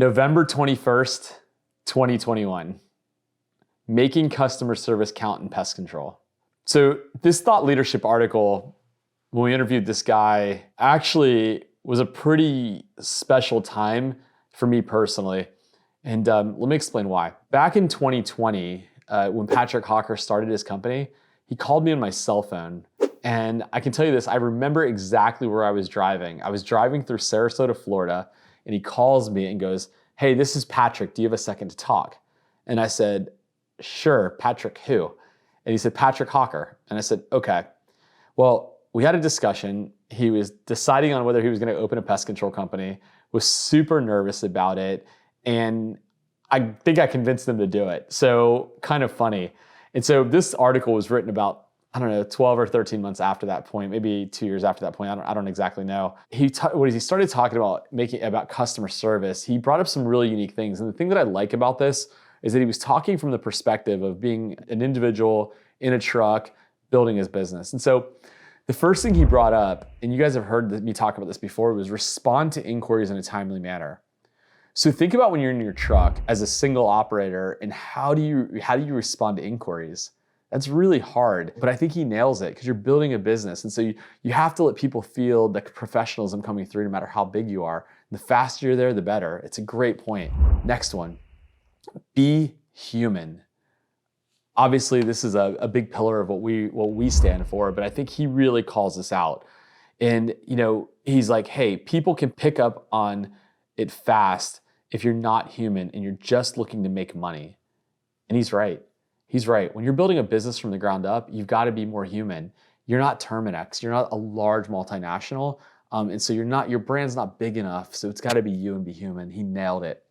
November 21st, 2021. Making customer service count in pest control. So this thought leadership article, when we interviewed this guy, actually was a pretty special time for me personally. And let me explain why. Back in 2020, when Patrick Hocker started his company, he called me on my cell phone. And I can tell you this, I remember exactly where I was driving. I was driving through Sarasota, Florida, and he calls me and goes, "Hey, this is Patrick. Do you have a second to talk?" And I said, "Sure, Patrick who?" And he said, "Patrick Hocker." And I said, "Okay." Well, we had a discussion. He was deciding on whether he was going to open a pest control company, was super nervous about it. And I think I convinced him to do it. So kind of funny. And so this article was written about, I don't know, 12 or 13 months after that point, maybe 2 years after that point. I don't exactly know. When he started talking about customer service, he brought up some really unique things. And the thing that I like about this is that he was talking from the perspective of being an individual in a truck, building his business. And so the first thing he brought up, and you guys have heard me talk about this before, was respond to inquiries in a timely manner. So think about when you're in your truck as a single operator and how do you respond to inquiries? That's really hard, but I think he nails it because you're building a business. And so you have to let people feel the professionalism coming through no matter how big you are. The faster you're there, the better. It's a great point. Next one, be human. Obviously, this is a big pillar of what we stand for, but I think he really calls this out. And he's like, hey, people can pick up on it fast if you're not human and you're just looking to make money. And he's right. He's right. When you're building a business from the ground up, you've got to be more human. You're not Terminex. You're not a large multinational. And so your brand's not big enough. So it's got to be you and be human. He nailed it.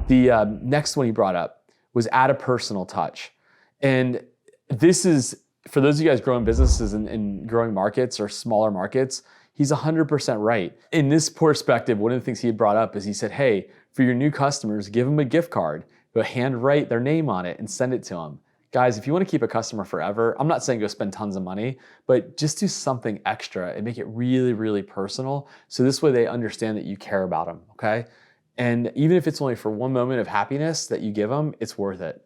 The next one he brought up was add a personal touch. And this is, for those of you guys growing businesses in growing markets or smaller markets, he's 100% right. In this perspective, one of the things he had brought up is he said, hey, for your new customers, give them a gift card, go handwrite their name on it and send it to them. Guys, if you want to keep a customer forever, I'm not saying go spend tons of money, but just do something extra and make it really, really personal. So this way they understand that you care about them, okay? And even if it's only for one moment of happiness that you give them, it's worth it.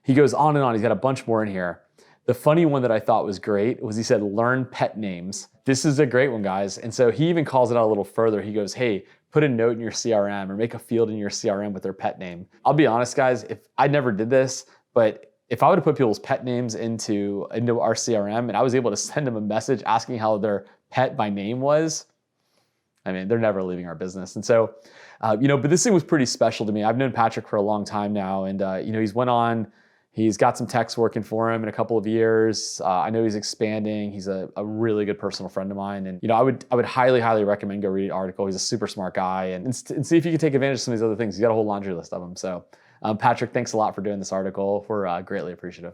He goes on and on. He's got a bunch more in here. The funny one that I thought was great was he said, learn pet names. This is a great one, guys. And so he even calls it out a little further. He goes, hey, put a note in your CRM or make a field in your CRM with their pet name. I'll be honest, guys, if I never did this, but if I would have put people's pet names into our CRM and I was able to send them a message asking how their pet by name was, I mean, they're never leaving our business. And so, but this thing was pretty special to me. I've known Patrick for a long time now. And, he's got some techs working for him in a couple of years. I know he's expanding. He's a really good personal friend of mine. And, I would highly, highly recommend go read the article. He's a super smart guy and see if you can take advantage of some of these other things. He's got a whole laundry list of them. So Patrick, thanks a lot for doing this article. We're greatly appreciative.